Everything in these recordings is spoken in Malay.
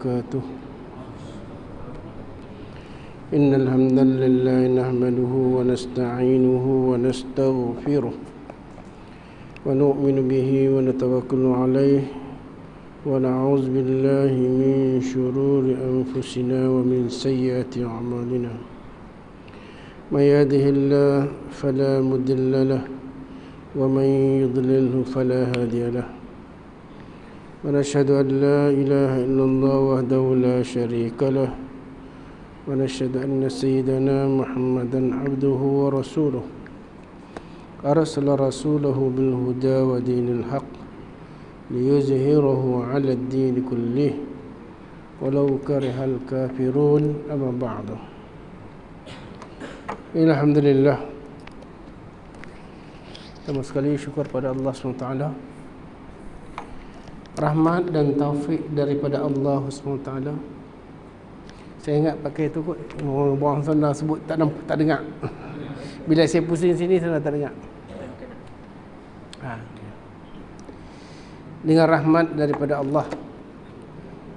وبركاته. إن الحمد لله نحمده ونستعينه ونستغفره ونؤمن به ونتوكل عليه ونعوذ بالله من شرور أنفسنا ومن سيئات أعمالنا. من يهده الله فلا مضل له ومن يضلله فلا هادي له. ونشهد أن لا إله إلا الله وحده لا شريك له ونشهد أن سيدنا محمدا عبده ورسوله أرسل رسوله بالهدى ودين الحق ليظهره على الدين كله ولو كره الكافرون. أما بعد. Alhamdulillah, pertama sekali syukur pada Allah SWT. Rahmat dan taufik daripada Allah SWT. Saya ingat pakai tu kot, orang sana sebut tak dengar. Bila saya pusing sini sana tak dengar. Dengan rahmat daripada Allah,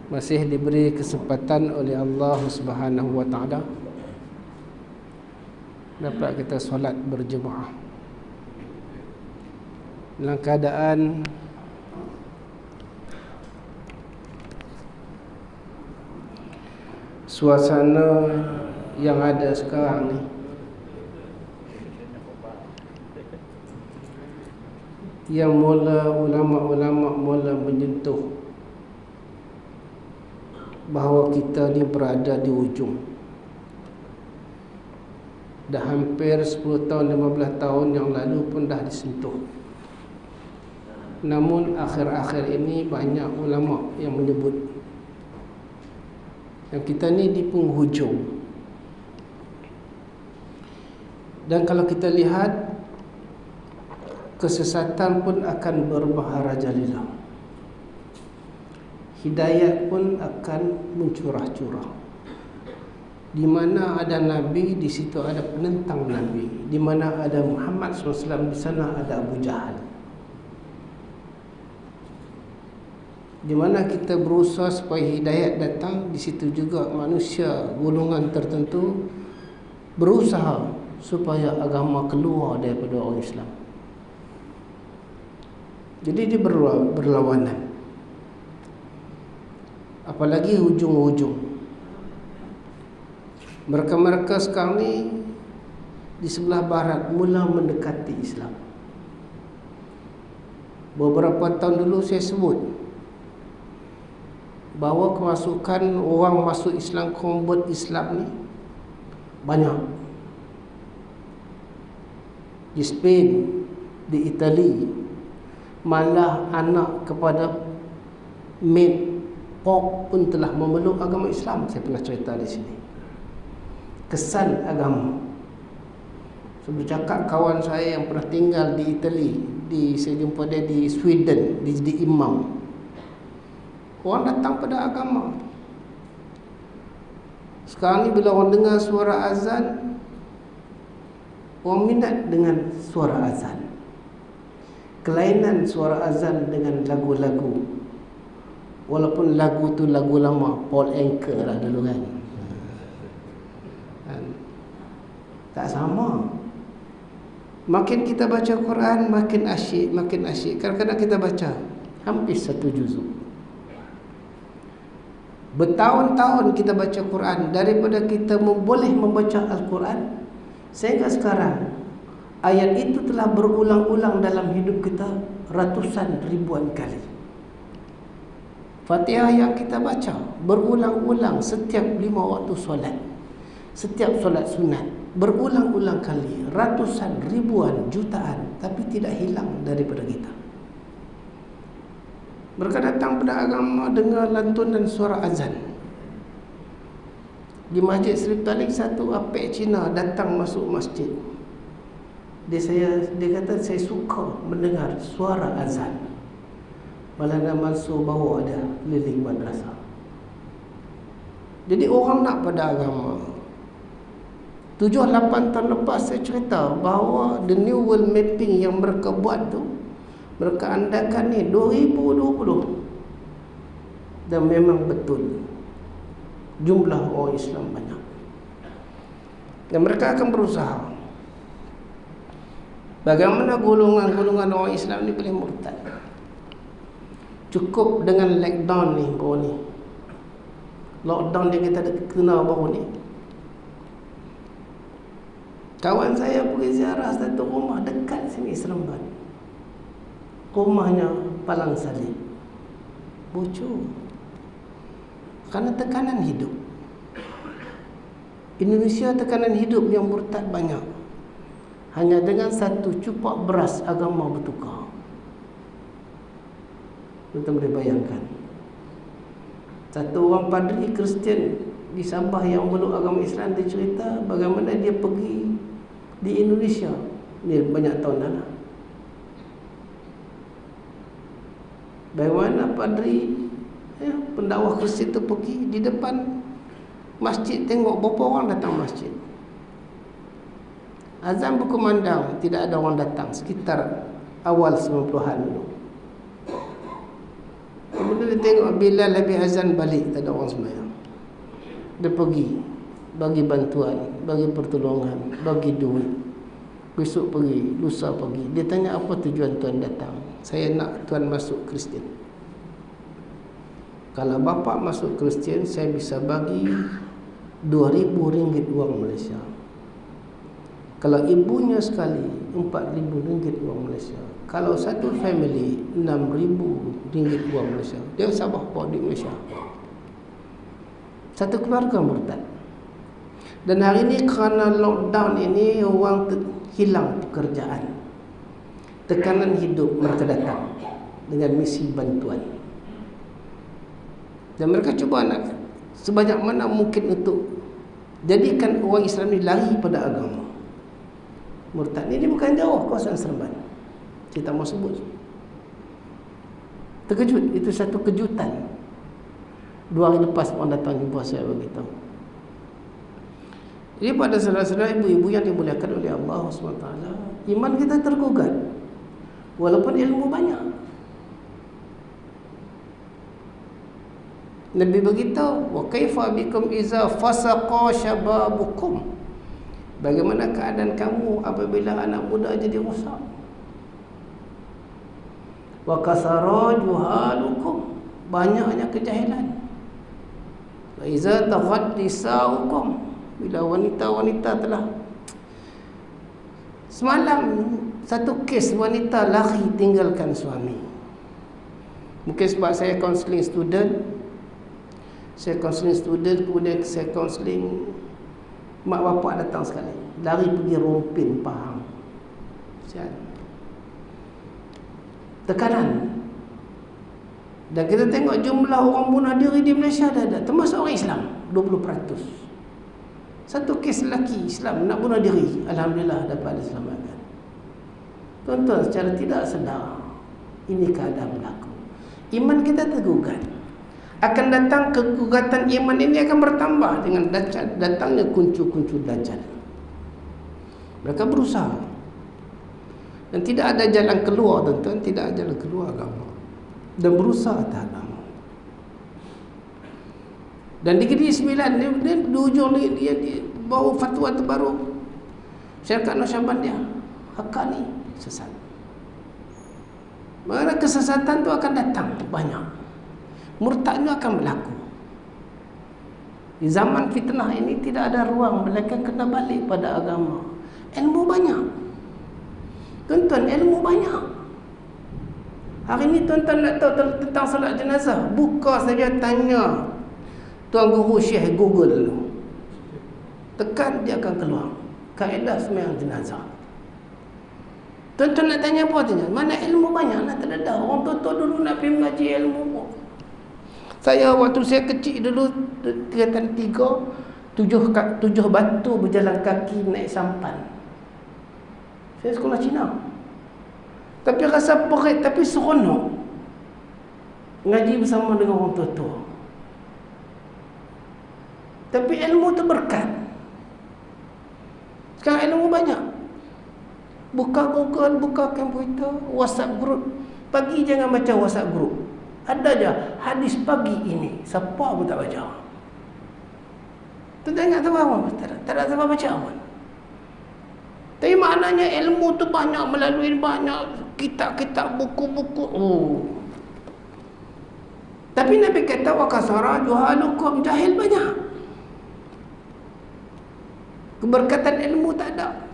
masih diberi kesempatan oleh Allah Subhanahu wa taala dapat kita solat berjemaah dalam keadaan suasana yang ada sekarang ni, yang mula ulama-ulama mula menyentuh bahawa kita ni berada di ujung. Dah hampir 10 tahun, 15 tahun yang lalu pun dah disentuh. Namun akhir-akhir ini banyak ulama yang menyebut yang kita ni di penghujung. Dan kalau kita lihat, kesesatan pun akan bermaharajalela, hidayat pun akan mencurah-curah. Di mana ada Nabi, di situ ada penentang Nabi. Di mana ada Muhammad SAW, di sana ada Abu Jahal. Di mana kita berusaha supaya hidayat datang, di situ juga manusia golongan tertentu berusaha supaya agama keluar daripada orang Islam. Jadi dia berlawanan. Apalagi hujung-hujung. Mereka-mereka sekarang ni di sebelah barat mula mendekati Islam. Beberapa tahun dulu saya sebut bahawa kemasukan orang masuk Islam, convert Islam ni banyak. Di Spain, di Itali, malah anak kepada maid Pope pun telah memeluk agama Islam. Saya pernah cerita di sini. Kesan agama. Saya bercakap kawan saya yang pernah tinggal di Itali, saya jumpa dia di Sweden, di imam. Orang datang pada agama. Sekarang ni bila orang dengar suara azan, orang minat dengan suara azan. Kelainan suara azan dengan lagu-lagu, walaupun lagu tu lagu lama, Paul Anka lah dulu kan. Tak sama. Makin kita baca Quran, makin asyik, makin asyik. Kadang-kadang kita baca hampir 1 juzuk. Bertahun-tahun kita baca Quran. Daripada kita boleh membaca Al-Quran, sehingga sekarang ayat itu telah berulang-ulang dalam hidup kita ratusan ribuan kali. Fatihah yang kita baca berulang-ulang setiap 5 waktu solat, setiap solat sunat, berulang-ulang kali, ratusan, ribuan, jutaan, tapi tidak hilang daripada kita. Mereka datang pada agama dengar lantunan suara azan. Di Masjid Seri Talik, satu apek Cina datang masuk masjid. Dia kata, saya suka mendengar suara azan. Maulana Mansur bawa ada keliling madrasah. Jadi orang nak pada agama. 7-8 tahun lepas saya cerita bahawa the new world mapping yang mereka buat tu, mereka andalkan ni 2020 Dan memang betul jumlah orang Islam banyak, dan mereka akan berusaha bagaimana golongan-golongan orang Islam ni boleh murtad. Cukup dengan lockdown ni baru ni, lockdown yang kita kenal baru ni. Kawan saya pergi ziarah satu rumah dekat sini Seremban, rumahnya Palang Salib, bocor kerana tekanan hidup. Indonesia tekanan hidup yang murtad banyak. Hanya dengan satu cupak beras agama bertukar. Kita boleh bayangkan, satu orang padri Kristian di Sabah yang meluk agama Islam, dia cerita bagaimana dia pergi di Indonesia ni banyak tahun dah lah. Bagaimana padri pendakwah Kristian tu pergi di depan masjid, tengok berapa orang datang masjid. Azan berkumandang, tidak ada orang datang, sekitar awal 90-an dulu. Kemudian dia tengok Bilal habis azan balik, tak ada orang sembahyang. Dia pergi bagi bantuan, bagi pertolongan, bagi duit. Besok pergi, lusa pergi. Dia tanya, apa tujuan tuan datang? Saya nak tuan masuk Kristian. Kalau bapa masuk Kristian, saya bisa bagi RM2,000 wang Malaysia. Kalau ibunya sekali, RM4,000 wang Malaysia. Kalau satu family, RM6,000 wang Malaysia. Dia Sabah bawa di Malaysia. Satu keluarga murtad. Dan hari ini kerana lockdown ini, orang hilang pekerjaan. Tekanan hidup, mereka datang dengan misi bantuan. Dan mereka cuba nak sebanyak mana mungkin untuk jadikan orang Islam ni lari pada agama. Murtad ni dia bukan jauh kawasan Seremban. Saya tak mau sebut. Terkejut, itu satu kejutan. 2 hari lepas orang datang jumpa saya beritahu. Jadi pada saudara-saudara, ibu-ibu yang dimuliakan oleh Allah SWT, iman kita tergugat walaupun ilmu banyak. Nabi beritahu, wa kaifa bikum iza fasaqa syababukum. Bagaimana keadaan kamu apabila anak muda jadi rosak? Wa kasara juhalukum, banyaknya kejahilan. Wa iza taghat nisaukum, bila wanita-wanita telah. Semalam satu kes wanita lari tinggalkan suami. Mungkin sebab saya counselling student, kemudian saya counselling mak bapak datang sekali, lari pergi Rompin, Pahang. Sial. Tekanan. Dan kita tengok jumlah orang bunuh diri di Malaysia ada, termasuk orang Islam, 20%. Satu kes lelaki Islam nak bunuh diri, alhamdulillah dapat diselamatkan. Tuan-tuan, secara tidak sedar ini keadaan berlaku. Iman kita tergugat. Akan datang kegugatan iman ini akan bertambah dengan datangnya kuncu-kuncu Dajjal. Mereka berusaha, dan tidak ada jalan keluar, tuan-tuan, tidak ada jalan keluar agama, dan berusaha atas agama. Dan di Negeri Sembilan dia di ujung dia bawa fatwa terbaru, Syarikat Nasyabandiyah, Hakka ni sesat. Mana kesesatan tu akan datang banyak, murtadnya akan berlaku. Di zaman fitnah ini tidak ada ruang, mereka kena balik pada agama. Ilmu banyak, tuan-tuan, ilmu banyak. Hari ini tuan-tuan nak tahu tentang salat jenazah, buka saja tanya Tuan Guru Syekh Google, tekan dia akan keluar kaedah sembahyang jenazah. Tuan-tuan nak tanya apa tanya? Mana ilmu banyak nak terdedah. Orang tua-tua dulu nak pergi mengaji ilmu. Saya waktu saya kecil dulu, tingkatan 3, 7 batu berjalan kaki naik sampan. Saya sekolah Cina. Tapi rasa perit, tapi seronok ngaji bersama dengan orang tua-tua. Tapi ilmu tu berkat. Sekarang ilmu banyak. Buka Google, buka komputer, WhatsApp group. Pagi jangan baca WhatsApp group. Ada je hadis pagi ini, siapa pun tak baca. Tuan ingat tak apa? Tak ada siapa baca pun. Tapi maknanya ilmu tu banyak melalui banyak kitab-kitab, buku-buku. Tapi Nabi kata wa kasara juhalukum, jahil banyak. Keberkatan ilmu tak ada.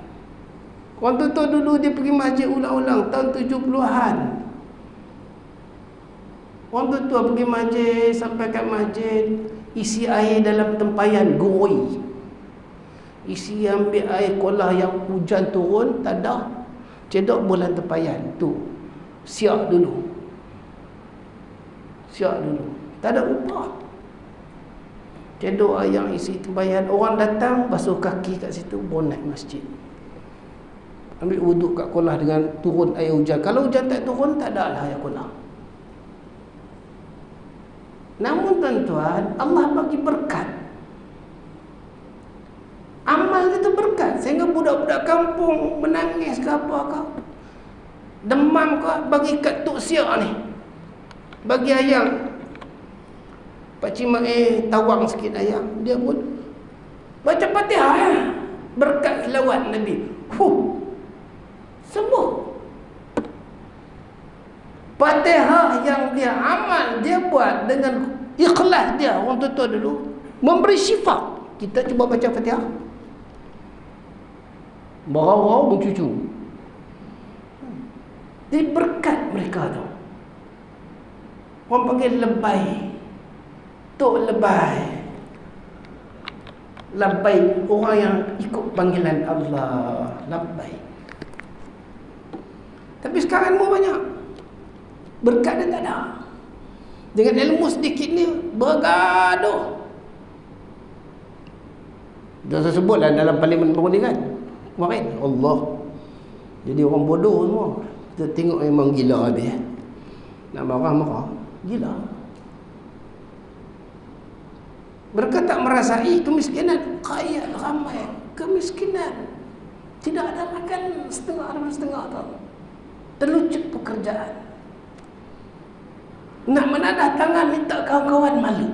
Orang tu dulu dia pergi masjid ulang-ulang tahun 70-an. Orang tu pergi masjid, sampai kat masjid, isi air dalam tempayan goi. Isi ambil air kolah yang hujan turun, tak ada. Cedok bulan tempayan tu. Siap dulu. Tak ada upah. Cedok air yang isi tempayan. Orang datang basuh kaki kat situ, baru naik masjid. Ambil wuduk kat kolah dengan turun air hujan. Kalau hujan tak turun, tak ada lah air kolah. Namun tuan-tuan, Allah bagi berkat. Amal kita berkat. Sehingga budak-budak kampung menangis ke apa ke, demam ke, bagi kat Tok Siak ni, bagi ayam. Pakcik mak tawang sikit ayam, dia pun baca Fatihah, berkat selawat Nabi. Sembuh. Fatihah yang dia amal, dia buat dengan ikhlas dia. Orang tua dulu memberi syifa. Kita cuba baca Fatihah, merau-rau mencucu. Dia berkat mereka tu. Orang panggil lebay, tok lebay. Labbaik, orang yang ikut panggilan Allah, labbaik. Tapi sekarang mau banyak berkat dia tak ada. Dengan ilmu sedikit ni bergaduh. Dah saya sebutlah dalam parlimen baru ni kan, kemarin Allah. Jadi orang bodoh semua. Kita tengok memang gila habis. Nak marah-marah, gila. Mereka tak merasai kemiskinan. Kaya ramai kemiskinan. Tidak ada makan, setengah tau. Terlucut pekerjaan. Nak menadah tangan minta kawan-kawan malu.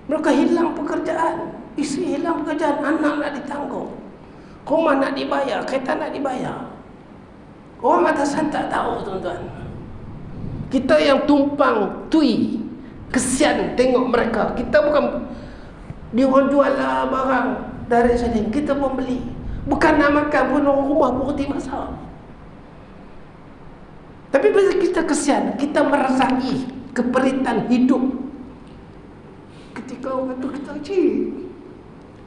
Mereka hilang pekerjaan. Isteri hilang pekerjaan, anak nak ditanggung, rumah nak dibayar, kereta nak dibayar. Orang atasan tak tahu tuan-tuan. Kita yang tumpang tui, kesian tengok mereka. Kita bukan, dia orang jual lah barang dari sini, kita pun beli. Bukan nak makan pun, orang rumah pun reti masak. Tapi bila kita kesian, kita merasai keperitan hidup. Ketika orang tu kita cik,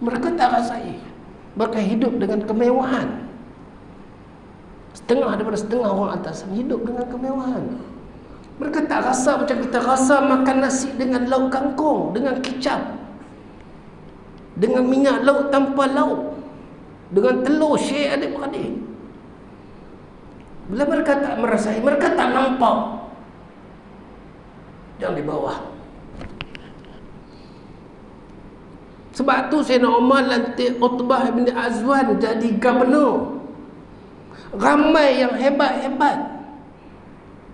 mereka tak rasai. Mereka hidup dengan kemewahan. Setengah daripada setengah orang atas hidup dengan kemewahan. Mereka tak rasa macam kita rasa makan nasi dengan lauk kangkung, dengan kicap, dengan minyak lauk tanpa lauk, dengan telur share adik-beradik. Bila mereka tak merasai, mereka tak nampak yang di bawah. Sebab tu Sayyidina Umar lantik Utbah bin Azwan jadi gubernur. Ramai yang hebat-hebat.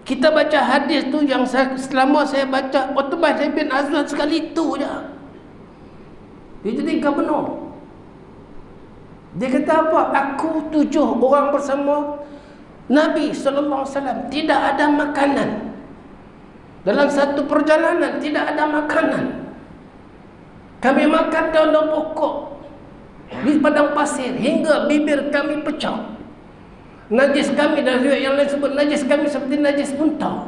Kita baca hadis tu yang selama saya baca, Utbah bin Azwan sekali tu je. Dia jadi gubernur. Dia kata apa? Aku 7 orang bersama Nabi SAW. Tidak ada makanan. Dalam satu perjalanan tidak ada makanan. Kami makan daun-daun pokok di padang pasir hingga bibir kami pecah. Najis kami, dari riwayat yang lain sebut najis kami seperti najis unta.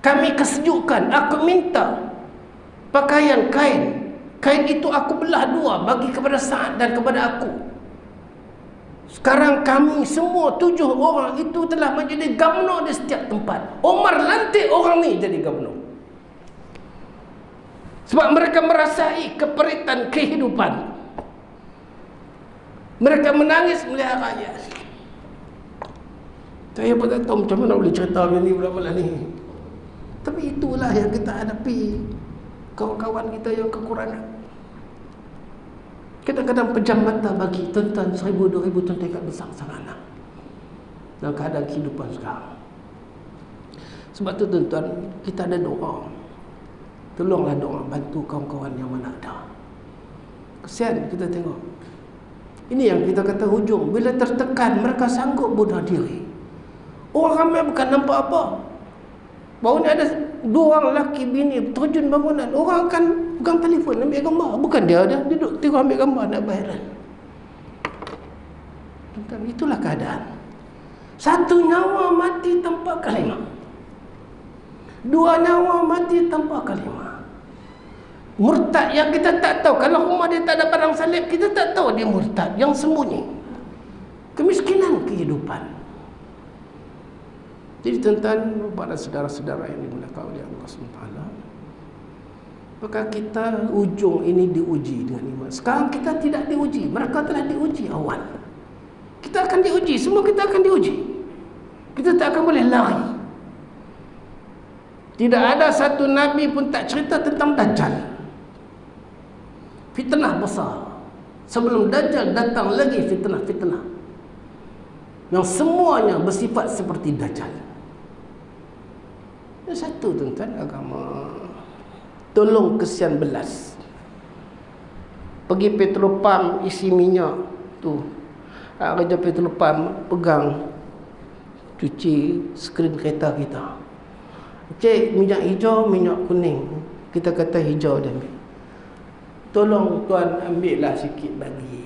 Kami kesejukan. Aku minta pakaian kain. Kain itu aku belah 2, bagi kepada Sa'ad dan kepada aku. Sekarang kami semua 7 orang itu telah menjadi gubernur di setiap tempat. Umar lantik orang ni jadi gubernur. Sebab mereka merasai keperitan kehidupan. Mereka menangis melihat rakyat. Saya pun tak tahu macam mana boleh cerita macam ni bulan-bulan ni. Tapi itulah yang kita hadapi, kawan-kawan kita yang kekurangan. Kadang-kadang pejam mata bagi tuan-tuan 1,000-2,000 tuan tingkat besar sana dalam keadaan kehidupan sekarang. Sebab tu tuan-tuan, kita ada doa. Tolonglah doa, bantu kawan-kawan yang mana ada. Kesian kita tengok. Ini yang kita kata hujung. Bila tertekan, mereka sanggup bunuh diri. Orang ramai bukan nampak apa. Baru ni ada 2 orang lelaki bini terjun bangunan. Orang akan pegang telefon ambil gambar. Bukan dia ada duduk tengok ambil gambar nak viral. Itulah keadaan. 1 nyawa mati tanpa kalimah. 2 nyawa mati tanpa kalimah. Murtad yang kita tak tahu. Kalau rumah dia tak ada barang salib, kita tak tahu dia murtad. Yang sembunyi. Kemiskinan kehidupan. Jadi tuan-tuan, pada saudara-saudara yang dimuliakan oleh Allah SWT, maka kita ujung ini diuji dengan iman. Sekarang kita tidak diuji. Mereka telah diuji awal. Kita akan diuji. Semua kita akan diuji. Kita tak akan boleh lari. Tidak ada satu Nabi pun tak cerita tentang Dajjal. Fitnah besar. Sebelum Dajjal datang lagi fitnah-fitnah yang semuanya bersifat seperti Dajjal. Yang satu tuan-tuan, agama tolong kesian belas. Pergi petrolpam isi minyak tu, kerja petrolpam pegang cuci skrin kereta kita. Cik, minyak hijau, minyak kuning. Kita kata hijau dah ambil. Tolong tuan ambillah sikit bagi.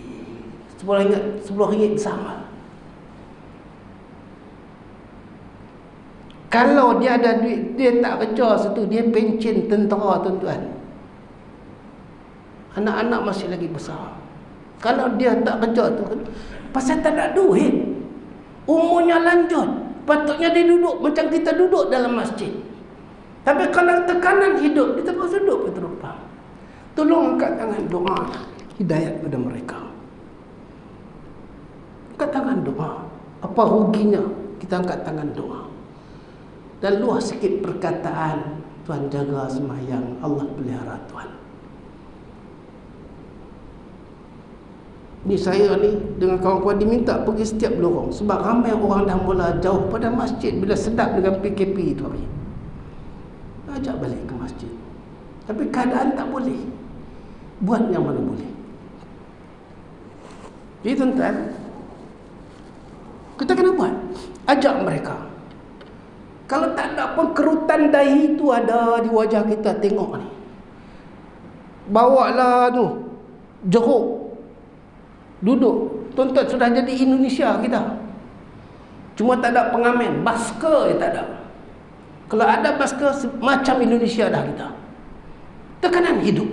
RM10 sama. Kalau dia ada duit, dia tak kerja situ, dia pencen tentera tuan-tuan. Anak-anak masih lagi besar. Kalau dia tak kerja tu, pasal tak ada duit. Umurnya lanjut. Patutnya dia duduk macam kita duduk dalam masjid. Tapi kalau tekanan hidup, kita pun duduk petrolpam. Tolong angkat tangan doa hidayat pada mereka. Angkat tangan doa. Apa ruginya kita angkat tangan doa? Dan luas sikit perkataan, Tuan jaga semayang, Allah pelihara Tuan. Ni saya ni dengan kawan-kawan diminta pergi setiap lorong. Sebab ramai orang dah mula jauh pada masjid bila sedap dengan PKP tu hari. Ajak balik ke masjid. Tapi keadaan tak boleh. Buat yang mana boleh. Jadi tuan-tuan, kita kena buat. Ajak mereka. Kalau tak ada pun kerutan dahi tu ada di wajah kita, tengok ni. Bawalah tu jeruk. Duduk. Tuan-tuan, sudah jadi Indonesia kita. Cuma tak ada pengamen. Basker tak ada. Kalau ada basker, macam Indonesia dah kita. Tekanan hidup.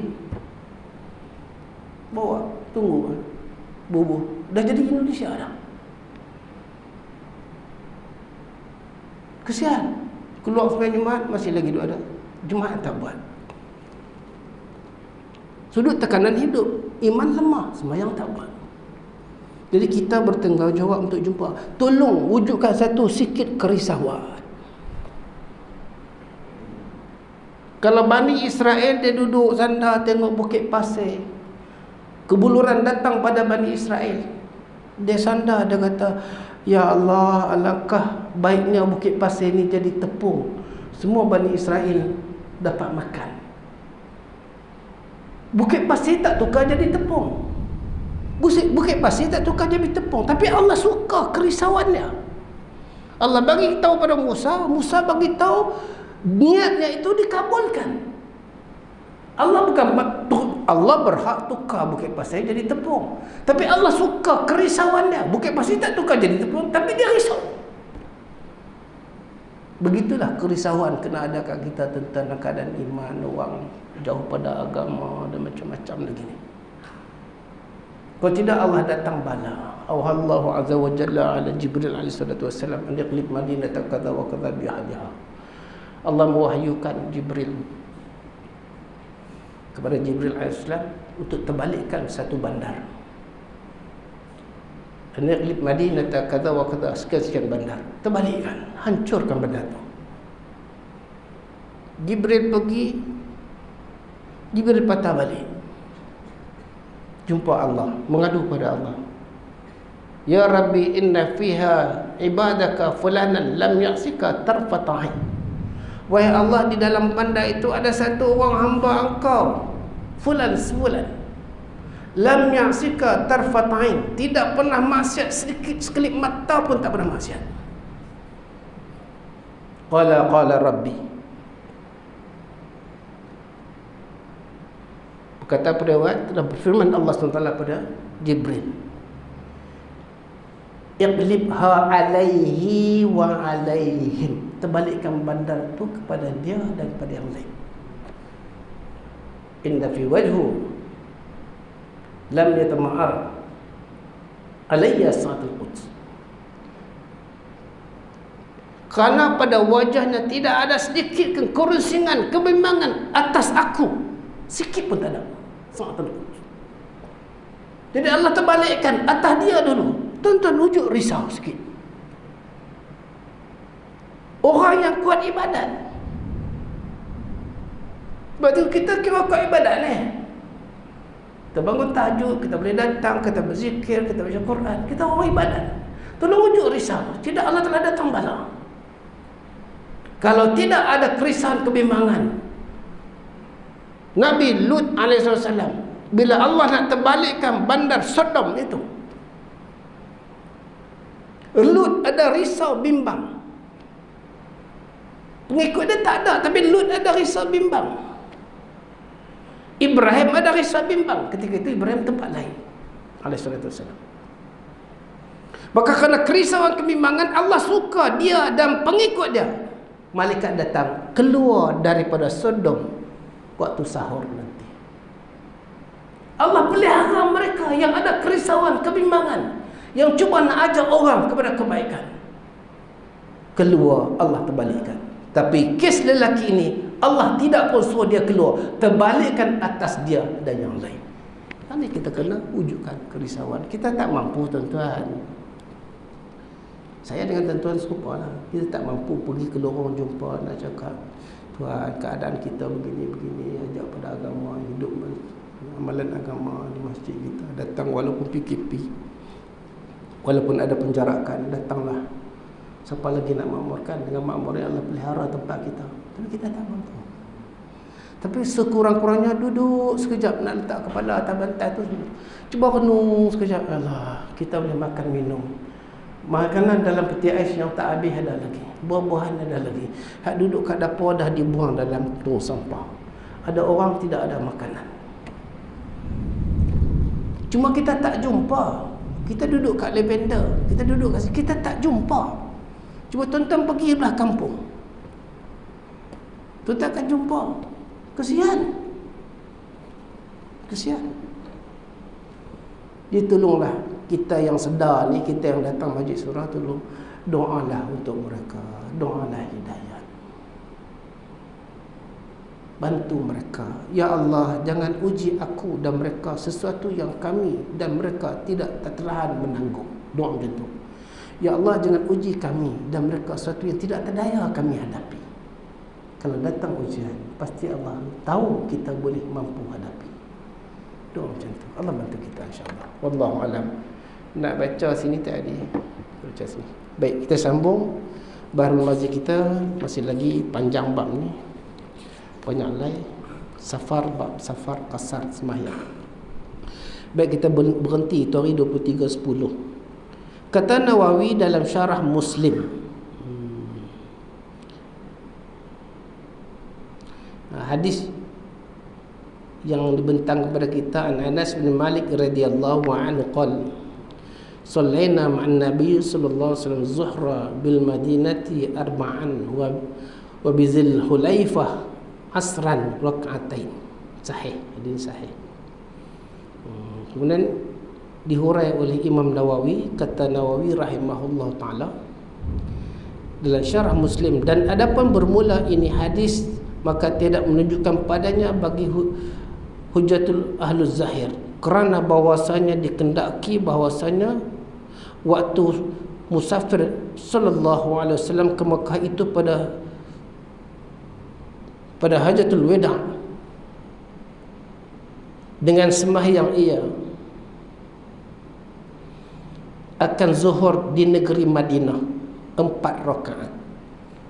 Bawa, tunggu. Bubuh. Dah jadi Indonesia dah. Kesian. Keluar sampai Jumaat, masih lagi ada. Jumaat tak buat. Sudut tekanan hidup. Iman lemah, sembahyang tak buat. Jadi kita bertanggungjawab untuk jumpa. Tolong wujudkan satu sikit kerisauan. Kalau Bani Israel dia duduk sana tengok bukit pasir, kebuluran datang pada Bani Israel, dia sandar, dia kata, ya Allah, alangkah baiknya bukit pasir ni jadi tepung, semua Bani Israel dapat makan. Bukit pasir tak tukar jadi tepung. Bukit pasir tak tukar jadi tepung. Tapi Allah suka kerisauannya. Allah bagi tahu pada Musa, Musa bagi tahu niatnya itu dikabulkan. Allah berhak tukar bukit pasir jadi tepung. Tapi Allah suka kerisauannya. Bukit pasir tak tukar jadi tepung, tapi dia risau. Begitulah kerisauan kena ada kat kita tentang keadaan iman, orang jauh pada agama dan macam-macam lagi ni. Kalau tidak Allah datang bala. Auhallahu azza wa jalla ala Jibril alaihi salatu wassalam an yaqlib madinata kadza wa kadza bi ahliha. Allah mewahyukan Jibril kepada Jibril alaihissalam untuk terbalikkan satu bandar. An yaqlib madinata kadza wa kadza, sekian bandar. Terbalikkan, hancurkan bandar itu. Jibril pergi, Jibril patah balik. Jumpa Allah, mengadu pada Allah. Ya Rabbi, inna fiha ibadaka fulanan lam ya'sika tarfat 'ain. Wahai Allah, di dalam bandar itu ada satu orang hamba engkau, fulan sebulan, lam ya'sika tarfat ain, tidak pernah maksiat sedikit sekelip mata pun tak pernah maksiat. Qala rabbi, berkata pada waktu berfirman Allah SWT pada Jibril, iqlibha alaihi wa alaihim, terbalikkan bandar itu kepada dia dan kepada yang lain. Inna fi wajhu lam yatama'ar alayya sa'atul quds, kerana pada wajahnya tidak ada sedikit kerusingan, kebimbangan atas aku, sikit pun tak ada. Sa'atul quds. Jadi Allah terbalikkan atas dia dulu. Tuan-tuan, wujud risau sikit. Orang yang kuat ibadat, sebab tu kita kira kuat ibadat ni. Kita bangun tahajud, kita boleh datang, kita berzikir, kita baca Quran, kita orang ibadat. Tolong wujud risau. Tidak, Allah telah datang bala. Kalau tidak ada kerisauan, kebimbangan, Nabi Lut AS, bila Allah nak terbalikkan bandar Sodom itu, Lut ada risau bimbang. Pengikut dia tak ada, tapi Lut ada risau bimbang. Ibrahim ada risau bimbang. Ketika itu Ibrahim tempat lain alaihissalam. Maka kerana kerisauan kebimbangan, Allah suka dia dan pengikut dia. Malaikat datang keluar daripada Sodom waktu sahur nanti. Allah pelihara mereka yang ada kerisauan kebimbangan, yang cuba nak ajak orang kepada kebaikan. Keluar, Allah terbalikkan. Tapi kes lelaki ini, Allah tidak pun suruh dia keluar, terbalikkan atas dia dan yang lain. Ini kita kena wujudkan kerisauan. Kita tak mampu, tuan-tuan. Saya dengan tuan-tuan serupa lah. Kita tak mampu pergi ke lorong jumpa, nak cakap, Tuhan, keadaan kita begini-begini, ajak pada agama, hidup amalan agama di masjid kita. Datang walaupun PKP, walaupun ada penjarakan, datanglah. Siapa lagi nak makmurkan? Dengan makmur yang Allah pelihara tempat kita. Tapi kita tak mampu. Tapi sekurang-kurangnya duduk sekejap, nak letak kepala atas bantal tu, cuba renung sekejap. Allah, kita boleh makan minum. Makanan dalam peti ais yang tak habis ada lagi, buah-buahan ada lagi. Hak duduk kat dapur dah dibuang dalam tong sampah. Ada orang tidak ada makanan. Cuma kita tak jumpa. Kita duduk kat lavender, kita duduk kat sini, kita tak jumpa. Cuba tuan-tuan pergi belah kampung, tuan-tuan akan jumpa. Kesian. Dia tolonglah kita yang sedar ni, kita yang datang majlis surah, tolong doalah untuk mereka, doalah hidayah, bantu mereka. Ya Allah, jangan uji aku dan mereka sesuatu yang kami dan mereka tidak tertahan menanggung. Doa macam tu. Ya Allah, jangan uji kami dan mereka sesuatu yang tidak terdaya kami hadapi. Kalau datang ujian, pasti Allah tahu kita boleh mampu hadapi. Doa macam tu. Allah bantu kita, insya-Allah. Wallahu alam. Nak baca sini tak ada. Baca sini. Baik, kita sambung Bahrul Mazi kita. Masih lagi panjang bab ni. Banyak lagi. Safar, bab safar qasar sembahyang. Baik, kita berhenti tu hari 23.10. Kata Nawawi dalam syarah Muslim, hadis yang dibentang kepada kita, Anas bin Malik radhiyallahu anhu qala sallaina ma'an nabiy sallallahu alaihi wasallam zuhra bil madinati arba'an wa bizil hulaifah asran rak'atain. Sahih, hadis sahih. Kemudian dihurai oleh Imam Nawawi, kata Nawawi rahimahullah ta'ala dalam syarah Muslim, dan adapun bermula ini hadis, maka tidak menunjukkan padanya bagi hujatul ahluz zahir, kerana bahwasanya dikendaki bahwasanya waktu musafir sallallahu alaihi wasallam ke Mekah itu pada hajatul weda, dengan sembahyang ia akan zuhur di negeri Madinah 4 rakaat.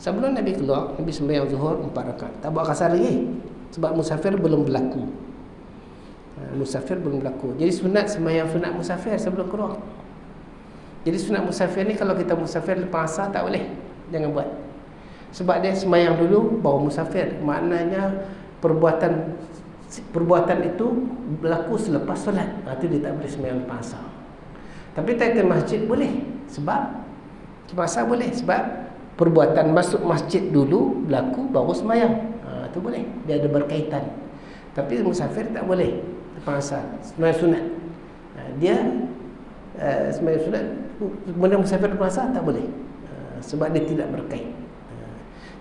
Sebelum Nabi keluar, Nabi sembahyang zuhur 4 rakaat. Tak buat kasar lagi. Sebab musafir belum berlaku. Musafir belum berlaku. Jadi sembahyang sunat musafir sebelum keluar. Jadi sunat musafir ni kalau kita musafir lepas asar tak boleh. Jangan buat. Sebab dia sembahyang dulu baru musafir. Maknanya perbuatan itu berlaku selepas solat. Itu dia tak boleh sembahyang lepas asar. Tapi tahiyatul masjid boleh. Sebab lepas asar boleh. Sebab perbuatan masuk masjid dulu berlaku baru sembahyang. Itu boleh. Dia ada berkaitan. Tapi musafir tak boleh lepas asar. Sembahyang sunat. Dia sembahyang sunat kemudian musafir lepas asar tak boleh. Sebab dia tidak berkait.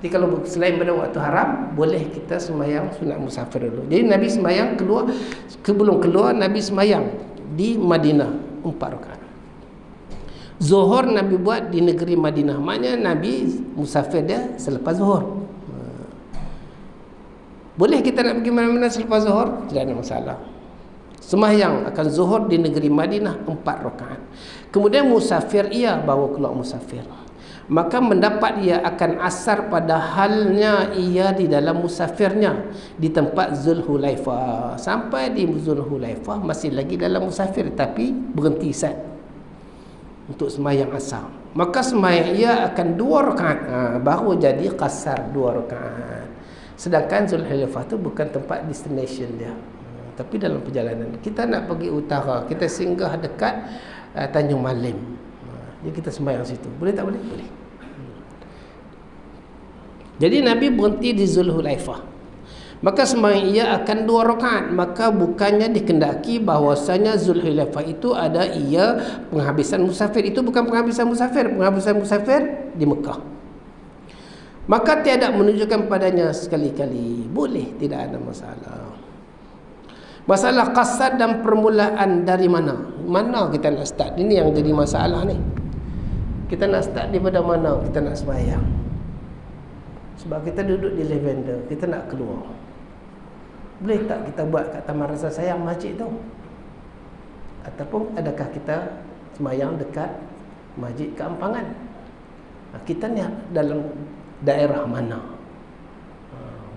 Jadi kalau selain pada waktu haram, boleh kita sembahyang sunat musafir dulu. Jadi Nabi sembahyang keluar, sebelum keluar Nabi sembahyang di Madinah 4 rakaat. Zuhur Nabi buat di negeri Madinah. Maknanya Nabi musafir dia selepas zuhur. Boleh kita nak pergi mana-mana selepas zuhur? Tidak ada masalah. Sembahyang akan zuhur di negeri Madinah 4 rakaat. Kemudian musafir ia baru keluar musafir. Maka mendapat ia akan asar pada halnya ia di dalam musafirnya di tempat Zulhulaifah. Sampai di Zulhulaifah masih lagi dalam musafir, tapi berhenti sat untuk sembahyang asar. Maka sembahyang ia akan 2 rakaat. Baru jadi qasar 2 rakaat. Sedangkan Zulhulaifah tu bukan tempat destination dia, tapi dalam perjalanan. Kita nak pergi utara, kita singgah dekat Tanjung Malim. Jadi kita sembahyang situ. Boleh tak boleh? Boleh. Jadi Nabi berhenti di Zulhulaifah. Maka sembahyang ia akan 2 rakaat. Maka bukannya dikendaki bahawasanya Zulhulaifah itu ada ia penghabisan musafir. Itu bukan penghabisan musafir. Penghabisan musafir di Mekah. Maka tiada menunjukkan padanya sekali-kali. Boleh, tidak ada masalah. Masalah qasar dan permulaan dari mana? Mana kita nak start? Ini yang jadi masalah ni. Kita nak start daripada mana kita nak sembahyang? Sebab kita duduk di Lavender, kita nak keluar. Boleh tak kita buat kat Taman Rasa Sayang masjid tu? Ataupun adakah kita sembahyang dekat Masjid Keampangan? Kita ni dalam daerah mana?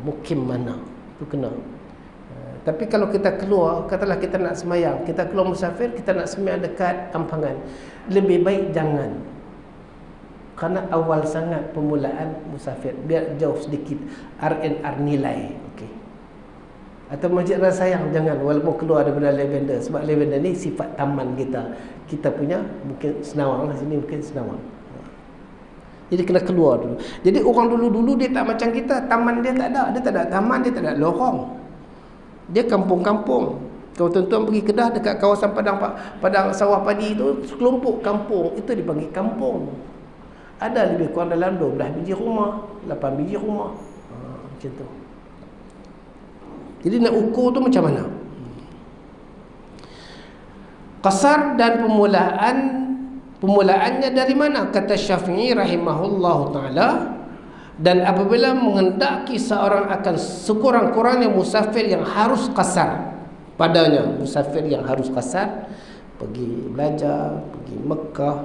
Mukim mana? Itu kena. Tapi kalau kita keluar, katalah kita nak sembahyang, kita keluar musafir, kita nak sembahyang dekat Ampangan, lebih baik jangan. Kerana awal sangat permulaan musafir, biar jauh sedikit R&R nilai. Okey. Atau Masjid Rasa Sayang jangan, walaupun keluar daripada Lavender. Sebab Lavender ni sifat taman kita. Kita punya mungkin Senawang lah, sini mungkin Senawang. Jadi kena keluar dulu. Jadi orang dulu-dulu dia tak macam kita. Taman dia tak ada. Dia tak ada taman, dia tak ada lorong. Dia kampung-kampung. Kalau tuan-tuan pergi Kedah dekat kawasan padang sawah padi itu, sekelompok kampung, itu dipanggil kampung. Ada lebih kurang dalam 12 biji rumah, 8 biji rumah. Macam tu. Jadi nak ukur tu macam mana? Qasar dan permulaannya dari mana? Kata Syafi'i rahimahullah ta'ala, dan apabila menghendaki seorang akan sekurang-kurangnya musafir yang harus qasar padanya, musafir yang harus qasar, pergi belajar, pergi Mekah,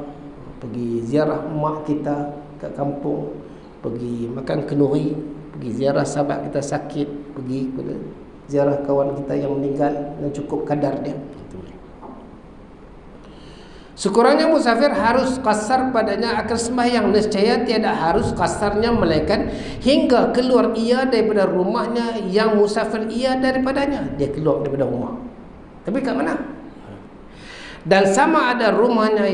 pergi ziarah mak kita kat kampung, pergi makan kenduri, pergi ziarah sahabat kita sakit, pergi ziarah kawan kita yang meninggal, dan cukup kadar dia. Sekurangnya musafir harus qasar padanya akan sembahyang. Nescaya tiada harus qasarnya melainkan hingga keluar ia daripada rumahnya yang musafir ia daripadanya. Dia keluar daripada rumah. Tapi kat mana? Dan sama ada rumahnya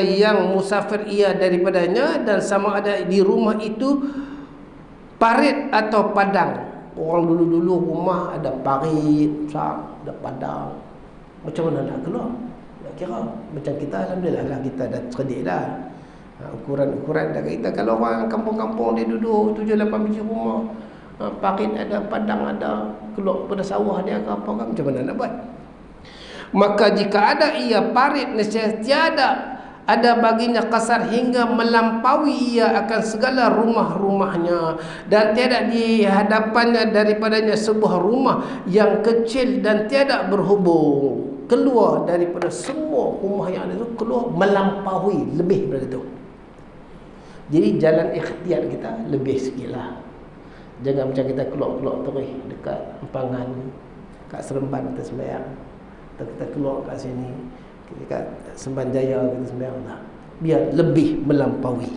yang musafir ia daripadanya, dan sama ada di rumah itu parit atau padang. Orang dulu-dulu rumah ada parit, ada padang. Macam mana nak keluar? Kira macam kita, alhamdulillah lah, kita dah cerdik dah. Ukuran-ukuran dah kita. Kalau orang kampung-kampung dia duduk 7-8 biji rumah, parit ada, padang ada, keluar pada sawah dia ke apa kan, macam mana nak buat? Maka jika ada ia parit, nescaya tiada ada baginya qasar hingga melampaui ia akan segala rumah-rumahnya, dan tiada di hadapannya daripadanya sebuah rumah yang kecil, dan tiada berhubung keluar daripada semua rumah yang ada itu, keluar melampaui lebih daripada itu. Jadi jalan ikhtiyar kita lebih sikit lah. Jangan macam kita keluar-keluar terus dekat Empangan, kat Seremban kita sembahyang, atau kita keluar kat sini dekat Semban Jaya kita sembahyang lah. Biar lebih melampaui.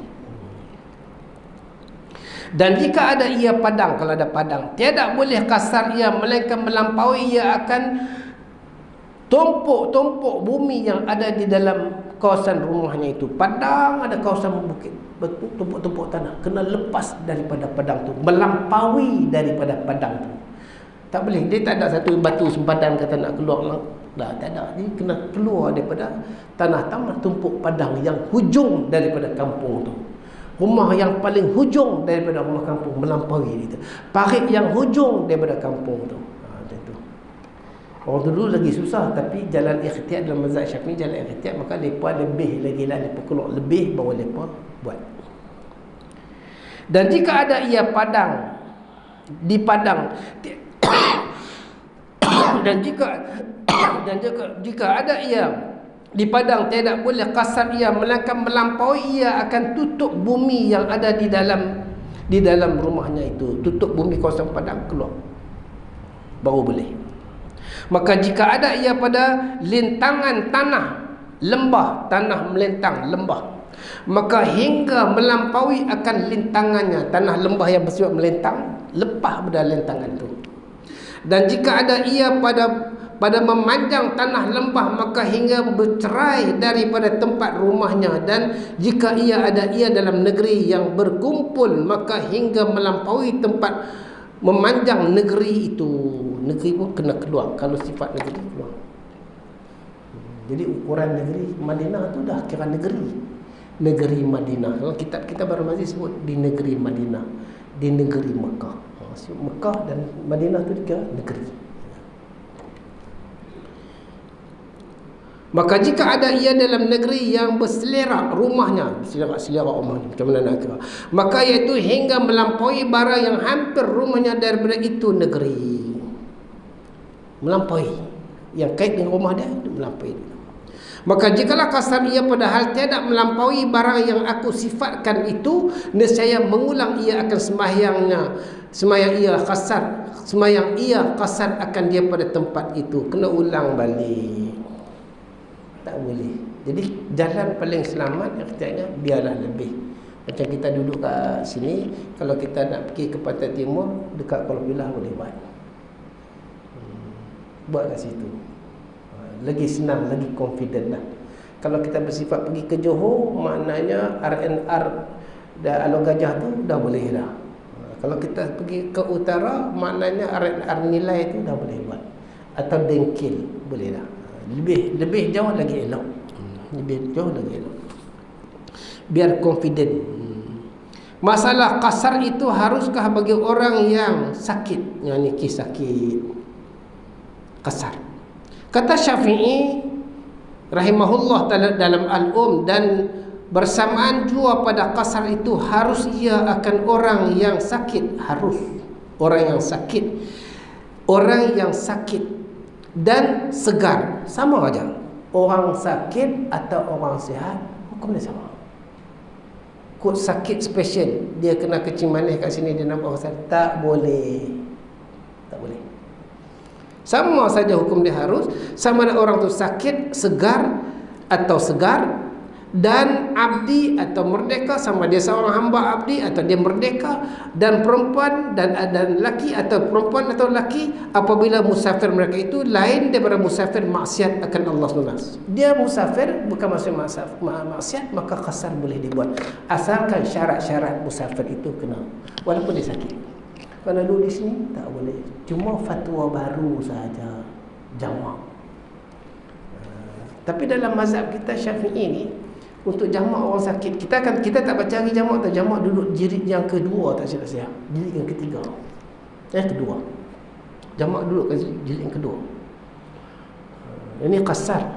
Dan jika ada ia padang, kalau ada padang, tiada boleh kasar ia, melainkan melampaui ia akan tumpuk-tumpuk bumi yang ada di dalam kawasan rumahnya itu. Padang ada kawasan bukit, tumpuk-tumpuk tanah, kena lepas daripada padang tu, melampaui daripada padang tu. Tak boleh, dia tak ada satu batu sempadan kata nak keluar lah. Dah tak ada, dia kena keluar daripada tanah taman tumpuk padang yang hujung daripada kampung tu. Rumah yang paling hujung daripada rumah kampung melampaui itu. Parit yang hujung daripada kampung tu. Macam tu. Orang dulu lagi susah, tapi jalan ikhtiyar dalam mazhab Syafi'i, jalan ikhtiyar, maka mereka lebih lagi lah, mereka keluar lebih baru mereka buat. Dan jika ada ia padang, di padang dan jika ada ia di padang, tidak boleh kasar ia, melainkan melampaui ia akan tutup bumi yang ada di dalam rumahnya itu. Tutup bumi kawasan padang, keluar baru boleh. Maka jika ada ia pada lintangan tanah lembah, tanah melintang lembah, maka hingga melampaui akan lintangannya, tanah lembah yang bersifat melintang, lepas pada lintangan itu. Dan jika ada ia pada memanjang tanah lembah, maka hingga bercerai daripada tempat rumahnya. Dan jika ia ada ia dalam negeri yang berkumpul, maka hingga melampaui tempat memanjang negeri itu. Negeri pun kena keluar, kalau sifat negeri keluar. Jadi ukuran negeri Madinah tu dah kira negeri Madinah. Kalau kitab kita baru masih sebut di negeri Madinah, di negeri Mekah. Mekah dan Madinah tu dikira negeri. Maka jika ada ia dalam negeri yang berselera rumahnya, selera rumahnya, macam mana nak kira, maka iaitu hingga melampaui barang yang hampir rumahnya daripada itu negeri. Melampaui, yang kait dengan rumah dia, melampaui. Maka jikalau kasar ia padahal tiada melampaui barang yang aku sifatkan itu, nescaya mengulang ia akan sembahyang ia kasar akan dia pada tempat itu. Kena ulang balik, tak boleh. Jadi jalan paling selamat artinya biarlah lebih. Macam kita duduk kat sini, kalau kita nak pergi ke pantai timur dekat Kuala Pilah boleh buat kat situ. Lagi senang, lagi confident lah. Kalau kita bersifat pergi ke Johor, maknanya RNR dan Alor Gajah tu dah boleh dah. Kalau kita pergi ke utara, maknanya RNR Nilai tu dah boleh buat. Atau Dengkil boleh dah. Lebih jauh lagi elok. Lebih jauh lagi elok. Biar confident. Masalah kasar itu haruskah bagi orang yang sakit? Yang ni kisah sakit. Kasar. Kata Syafi'i rahimahullah dalam Al-Um, dan bersamaan jua pada kasar itu harus ia akan orang yang sakit, harus orang yang sakit dan segar, sama aja. Orang sakit atau orang sihat hukumnya sama. Kod sakit special, dia kena kecing manis kat sini, dia nampak pasal tak boleh. Tak boleh. Sama saja hukum dia harus. Sama ada orang tu sakit, segar atau segar, dan abdi atau merdeka, sama dia seorang hamba abdi atau dia merdeka, dan perempuan dan lelaki atau perempuan atau lelaki, apabila musafir mereka itu lain daripada musafir maksiat akan Allah SWT. Dia musafir bukan maksiat, maka kasar boleh dibuat, asalkan syarat-syarat musafir itu kena, walaupun dia sakit. Kalau dulu di sini tak boleh. Cuma fatwa baru saja jamak. Tapi dalam mazhab kita Syafi'i ni, untuk jamak orang sakit, kita tak baca lagi jamak, tak jamak duduk jilid yang kedua, tak silap saya. Jilid yang ketiga. Kedua. Jamak duduk kat jilid yang kedua. Ini kasar.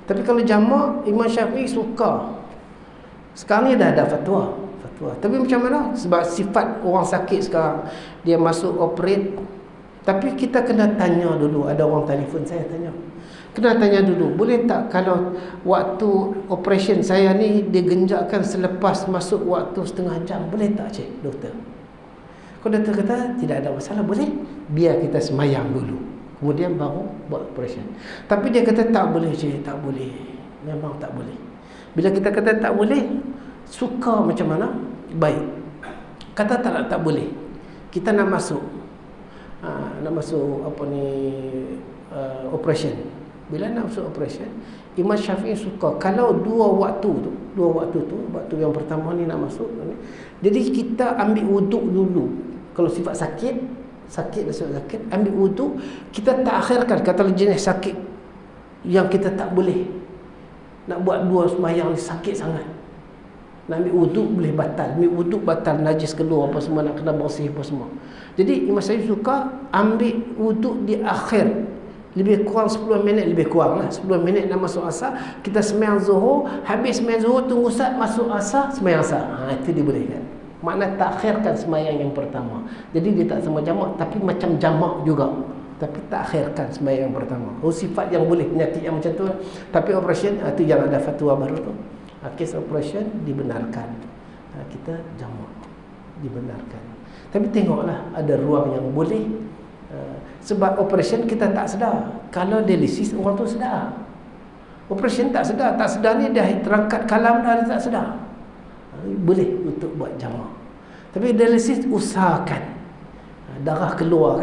Tapi kalau jamak, Imam Syafi'i suka. Sekarang ni dah ada fatwa. Tapi macam mana? Sebab sifat orang sakit sekarang, dia masuk operate Tapi kita kena tanya dulu. Ada orang telefon saya tanya, kena tanya dulu, boleh tak kalau waktu operation saya ni digenjakkan selepas masuk waktu setengah jam, boleh tak cik doktor? Kalau doktor kata tidak ada masalah, boleh, biar kita semayang dulu, kemudian baru buat operation. Tapi dia kata tak boleh cik, tak boleh, memang tak boleh. Bila kita kata tak boleh, suka macam mana? Baik. Kata tak boleh, kita nak masuk apa ni, operation. Bila nak masuk operation, Imam Syafi'i suka kalau dua waktu tu, waktu yang pertama ni nak masuk, jadi kita ambil wuduk dulu. Kalau sifat sakit, ambil wuduk, kita tak akhirkan. Kata jenis sakit yang kita tak boleh nak buat dua sembahyang ni, sakit sangat, nak ambil wuduk boleh batal, ambil wuduk batal, najis keluar apa semua, nak kena bersih apa semua. Jadi Imam Syafi'i suka ambil wuduk di akhir, lebih kurang 10 minit, lebih kurang lah 10 minit nak masuk asar. Kita sembahyang zuhur, habis sembahyang zuhur tunggu saat masuk asar, sembahyang asar. Itu dibolehkan. Makna takhirkan sembahyang yang pertama. Jadi dia tak sama jamak, tapi macam jamak juga, tapi takhirkan sembahyang yang pertama. Sifat yang boleh, penyakit yang macam tu. Tapi operation itu yang ada fatwa baru tu, kes operation dibenarkan, kita jamak, dibenarkan. Tapi tengoklah, ada ruang yang boleh. Sebab operation kita tak sedar. Kalau dialisis orang tu sedar. Operation tak sedar ni dah terangkat kalam dah, dia tak sedar. Boleh untuk buat jamak. Tapi dialisis usahakan. Darah keluar,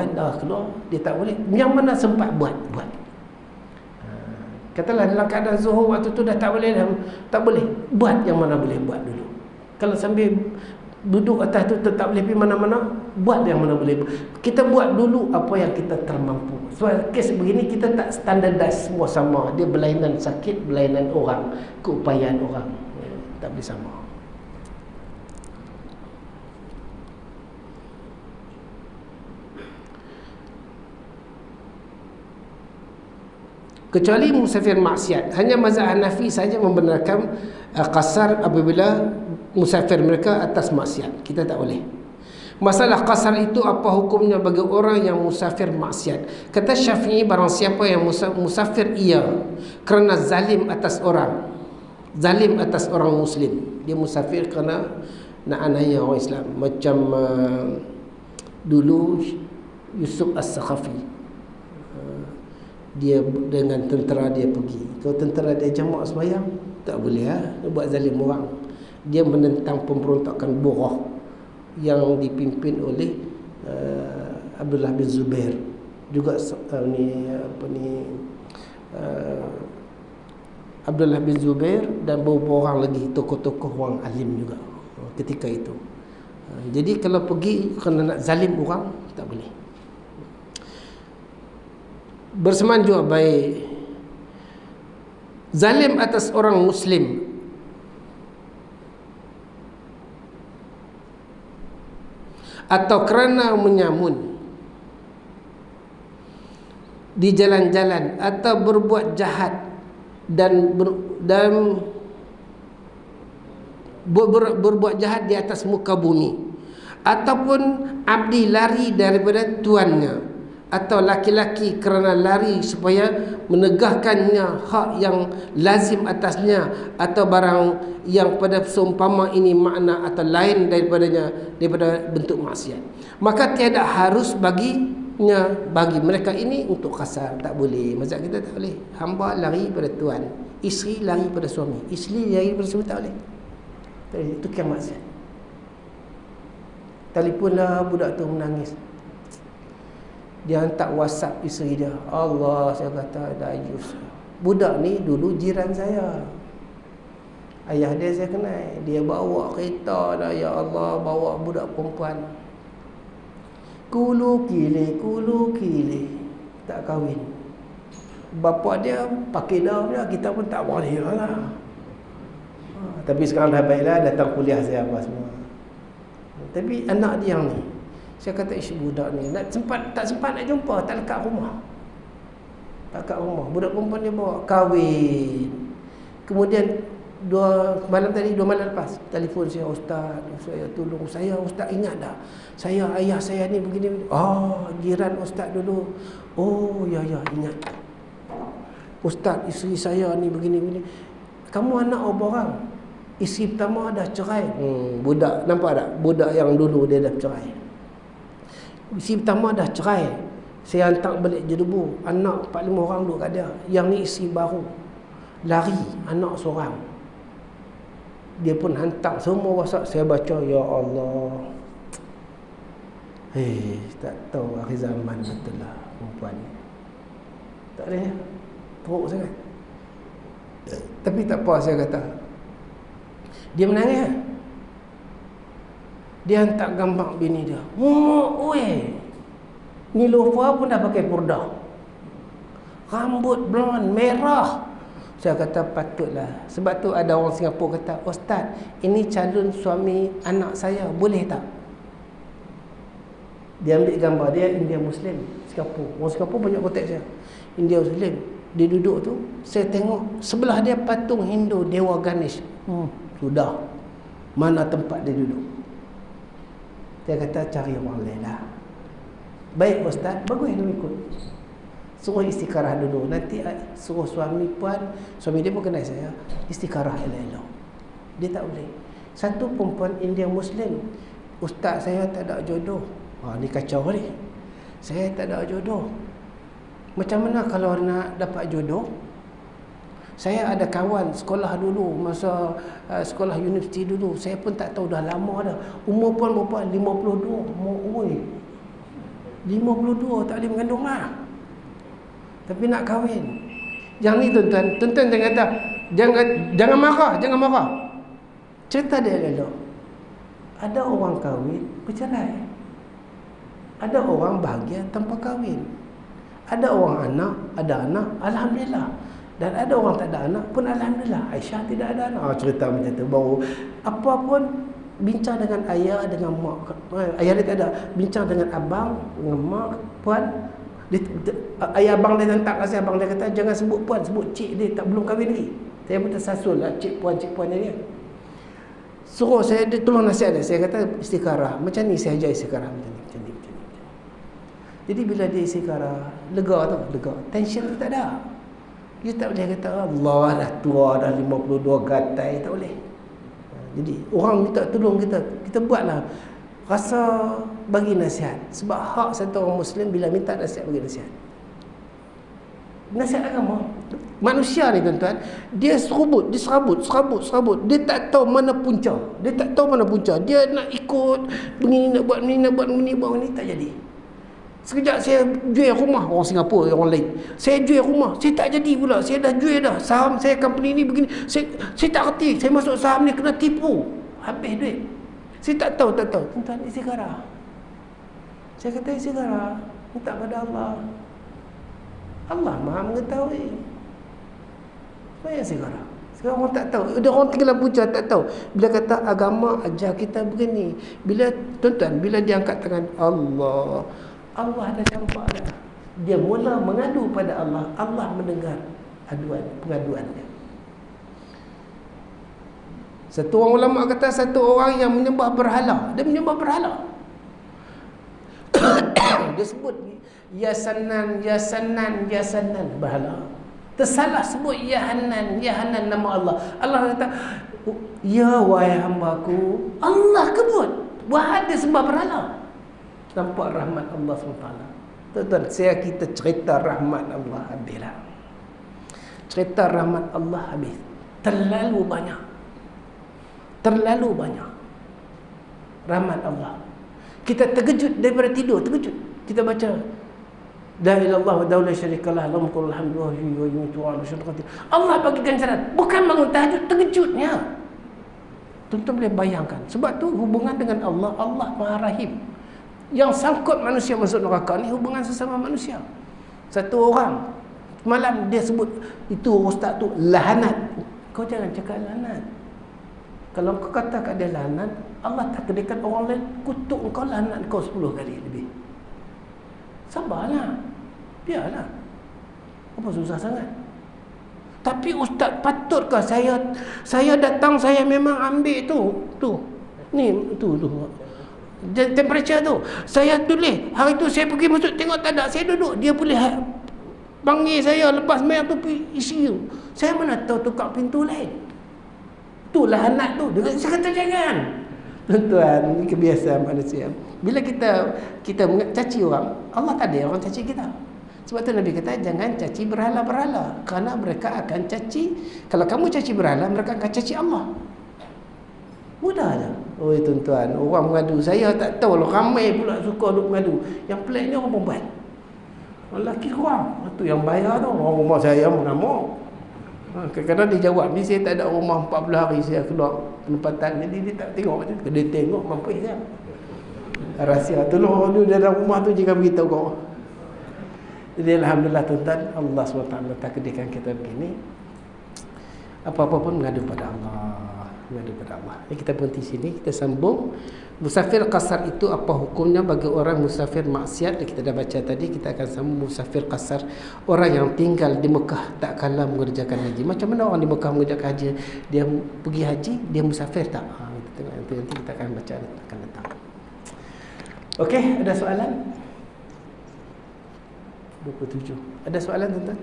dia tak boleh. Yang mana sempat buat. Katalah dalam keadaan zuhur waktu tu dah tak boleh, buat yang mana boleh buat dulu. Kalau sambil duduk atas tu tetap boleh pergi mana-mana, buat yang mana boleh. Kita buat dulu apa yang kita termampu. Sebab kes begini kita tak standardize semua sama. Dia berlainan sakit, berlainan orang, keupayaan orang, tak boleh sama. Kecuali musafir maksiat. Hanya mazhab Hanafi saja membenarkan qasar apabila musafir mereka atas maksiat. Kita tak boleh. Masalah qasar itu apa hukumnya bagi orang yang musafir maksiat? Kata Syafi'i, barang siapa yang musafir ia kerana zalim atas orang muslim. Dia musafir kerana nak aniaya orang Islam. Macam dulu Yusuf As-Sakhafi, dia dengan tentera dia pergi. Kalau tentera dia jamak sembahyang, tak boleh dia buat zalim orang. Dia menentang pemberontakan Bughah yang dipimpin oleh Abdullah bin Zubair. Juga Abdullah bin Zubair dan beberapa orang lagi, tokoh-tokoh orang alim juga ketika itu. Jadi kalau pergi kerana nak zalim orang, tak boleh. Bersamaan juga baik zalim atas orang muslim atau kerana menyamun di jalan-jalan atau berbuat jahat dan berbuat jahat di atas muka bumi, ataupun abdi lari daripada tuannya, atau laki-laki kerana lari supaya menegahkannya hak yang lazim atasnya, atau barang yang pada seumpama ini makna atau lain daripada bentuk maksiat, maka tiada harus bagi mereka ini untuk qasar. Tak boleh. Mazhab kita tak boleh. Hamba lari pada tuan, isteri lari pada suami, isteri lari pada suami, tak boleh. Itu kan maksiat. Telefonlah budak tu menangis, dia hantar WhatsApp isteri dia, Allah, saya kata dayus. Budak ni dulu jiran saya, ayah dia saya kenal. Dia bawa kereta dah, ya Allah, bawa budak perempuan, kulu kili, tak kahwin. Bapa dia pakai dah dia, kita pun tak boleh lah. Tapi sekarang dah baiklah, datang kuliah saya apa semua. Tapi anak dia ni, saya kata isu budak ni tak sempat nak jumpa, tak lekat rumah. Budak perempuan dia bawa kahwin. Kemudian malam tadi, 2 malam lepas, telefon saya, ustaz, saya tolong saya, ustaz ingat tak? Saya, ayah saya ni begini. Oh, jiran ustaz dulu. Oh, ya ingat. Ustaz, isteri saya ni begini. Kamu anak berapa orang? Isteri pertama dah cerai. Budak, nampak tak? Budak yang dulu dia dah cerai. Isteri pertama dah cerai. Saya hantar balik Jedebu. Anak 4-5 orang duduk kat dia. Yang ni isteri baru. Lari, anak seorang. Dia pun hantar semua WhatsApp. Saya baca, ya Allah. Tak tahu akhir zaman betul lah perempuan ni. Tak boleh. Teruk sangat. Tapi tak apa, saya kata. Dia menangis. Dia hantar gambar bini dia. Nilofa pun dah pakai purdah. Rambut blond, merah. Saya kata patutlah. Sebab tu ada orang Singapura kata, ustaz, ini calon suami anak saya, boleh tak? Dia ambil gambar dia, India Muslim, Singapura. Orang Singapura banyak kontak saya. India Muslim. Dia duduk tu, saya tengok sebelah dia patung Hindu Dewa Ganesh. Sudah. Mana tempat dia duduk? Saya kata cari orang lain lah. Baik ustaz, bagus dia ikut. Suruh istiqarah dulu. Nanti suruh suami dia pun kenal saya, istiqarah elok-elok. Dia tak boleh. Satu perempuan India Muslim, ustaz saya tak ada jodoh. Ni kacau ni. Saya tak ada jodoh. Macam mana kalau nak dapat jodoh? Saya ada kawan sekolah dulu, masa sekolah universiti dulu. Saya pun tak tahu, dah lama dah. Umur pun berapa? 52. Umur 52 tak boleh mengandung lah. Tapi nak kahwin. Yang ni tuan-tuan jangan kata, jangan marah. Cerita dia elok. Ada orang kahwin bercerai. Ada orang bahagia tanpa kahwin. Ada orang ada anak, alhamdulillah. Dan ada orang tak ada anak pun alhamdulillah. Aisyah tidak ada anak. Cerita macam tu baru. Apa pun bincang dengan ayah, dengan mak. Ayah dia tak ada. Bincang dengan abang, dengan mak, puan. Ayah abang dia tak kasih, abang dia kata jangan sebut puan, sebut cik dia, tak belum kahwin lagi. Saya pun tersasul lah cik puan dia. Suruh saya, dia tolong nasihat dia. Saya kata istiqarah. Macam ni saya ajar istiqarah macam ni. Jadi bila dia istiqarah, lega. Tension tu tak ada. Dia tak boleh kata Allah dah tua, dah 52 gatai, tak boleh. Jadi orang minta tolong kita buatlah. Rasa bagi nasihat. Sebab hak satu orang Muslim bila minta nasihat, bagi nasihat. Nasihat agama. Manusia ni tuan-tuan, dia serabut. Dia tak tahu mana punca. Dia nak ikut begini, nak buat begini, tak jadi. Sekejap saya jual rumah, orang Singapura, orang lain. Saya jual rumah, saya tak jadi pula. Saya dah jual dah. Saham saya company ni begini. Saya tak reti. Saya masuk saham ni kena tipu. Habis duit. Saya tak tahu. Tuan-tuan, istiqarah. Saya kata istiqarah. Minta pada Allah. Allah Maha mengetahui. Supaya istiqarah. Sekarang orang tak tahu. Ada orang tinggal puja tak tahu. Bila kata agama ajar kita begini. Bila tuan-tuan, bila dia angkat tangan Allah dah campak dah. Dia mula mengadu pada Allah. Allah mendengar pengaduan dia. Satu orang ulama kata satu orang yang menyembah berhala. Dia menyembah berhala. Dia sebut Ya Sanan berhala. Tersalah sebut Ya Hanan nama Allah. Allah kata, ya wahai hambaku. Allah kebut. Wahai dia sembah berhala. Nampak rahmat Allah SWT. Tuan-tuan, kita cerita rahmat Allah habislah. Cerita rahmat Allah habis. Terlalu banyak rahmat Allah. Kita terkejut daripada tidur, kita baca la ilaha illallah wa la syarika lah lahul mulku wal hamdu wa huwa yumiitu wa ala kulli syai'in qadir. Allah bagi ganjaran, bukan bangun tahajud, terkejutnya. Tuan-tuan boleh bayangkan. Sebab tu hubungan dengan Allah Maha Rahim. Yang sangkut manusia masuk neraka ni hubungan sesama manusia. Satu orang malam dia sebut itu ustaz tu lahanat. Kau jangan cakap lahanat. Kalau kau kata kat dia lahanat, Allah takdirkan orang lain kutuk kau, lahanat kau 10 kali lebih. Sabarlah. Biarlah. Apa susah sangat? Tapi ustaz, patutkah saya datang, saya memang ambil tu. Ni tu. Temperature tu. Saya tulis. Hari tu saya pergi masuk tengok tak ada. Saya duduk. Dia boleh panggil saya lepas main tu pergi isi tu. Saya mana tahu tukar pintu lain. Itulah anak tu. Saya kata jangan. Tuan-tuan, ini kebiasaan manusia. Bila kita caci orang, Allah tak ada orang caci kita. Sebab tu Nabi kata jangan caci berhala-berhala, kerana mereka akan caci. Kalau kamu caci berhala, mereka akan caci Allah. Mudah aja. Oi tuan-tuan, orang mengadu, saya tak tahu lah, ramai pula suka duk mengadu. Yang pelik ni orang perempuan. Lelaki kurang. Itu yang bayar tu. Orang rumah saya mengamuk. Kadang-kadang dia jawab, ni saya tak ada rumah 40 hari saya keluar penempatan. Jadi dia tak tengok macam tu. Dia tengok mampus saya. Rahsia tolong dia dalam rumah tu jangan beritahu kau. Jadi alhamdulillah tuan-tuan, Allah SWT takdirkan kita begini. Apa-apa pun mengadu pada Allah. Mengadu pada Allah. Jadi kita berhenti sini, kita sambung. Musafir qasar itu apa hukumnya bagi orang musafir maksiat? Kita dah baca tadi, kita akan sambung musafir qasar. Orang yang tinggal di Mekah tak kalah mengerjakan haji. Macam mana orang di Mekah mengerjakan haji? Dia pergi haji, dia musafir tak? Kita tengok nanti kita akan baca akan datang. Okey, ada soalan? 27. Ada soalan tuan-tuan?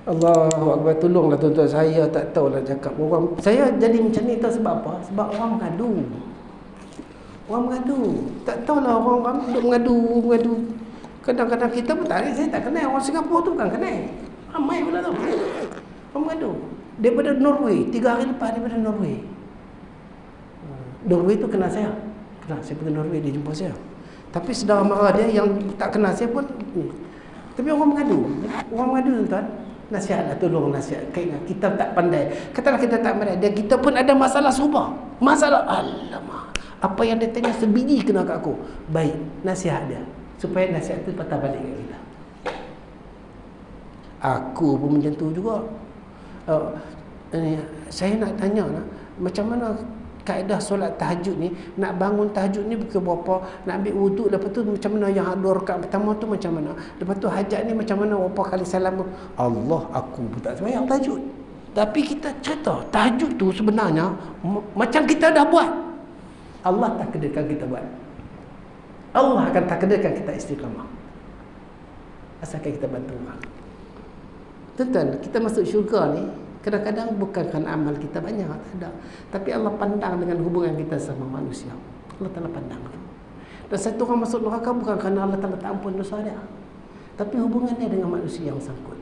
Allahu Akbar, tolonglah tuan-tuan, saya tak tahulah cakap orang. Saya jadi macam ni tahu sebab apa? Sebab orang mengadu. Orang mengadu. Tak tahulah orang duk mengadu. Kadang-kadang kita pun tak, saya tak kenal orang Singapura tu, bukan kenal. Ramai pula tu. Orang mengadu. Daripada Norway, 3 hari lepas daripada Norway. Norway tu kenal saya. Saya pergi Norway, dia jumpa saya. Tapi saudara mara dia yang tak kenal saya pun ni. Tapi orang mengadu. Orang mengadu tuan-tuan. Nasihatlah, tolong nasihat. Kita tak pandai. Katalah kita tak pandai. Dan kita pun ada masalah serupa. Masalah, alamak. Apa yang dia tanya sebiji kena kat aku. Baik, nasihat dia. Supaya nasihat tu patah balik kat kita. Aku pun macam tu juga. Saya nak tanya lah, macam mana kaedah solat tahajud ni, nak bangun tahajud ni pukul berapa, nak ambil wuduk, lepas tu macam mana yang 2 rakaat pertama tu macam mana, lepas tu hajat ni macam mana, berapa kali salam. Allah, aku pun tak sembahyang tahajud. Tapi kita cerita tahajud tu sebenarnya macam kita dah buat. Allah takdirkan kita buat. Allah akan takdirkan kita istiqamah, asalkan kita bantu orang. Tuan-tuan, kita masuk syurga ni kadang-kadang bukan kerana amal kita banyak, tak ada. Tapi Allah pandang dengan hubungan kita sama manusia. Allah Ta'ala pandang tu. Dan satu orang masuk neraka bukan kerana Allah Ta'ala tak ampun dosa dia, tapi hubungannya dengan manusia yang sangkut.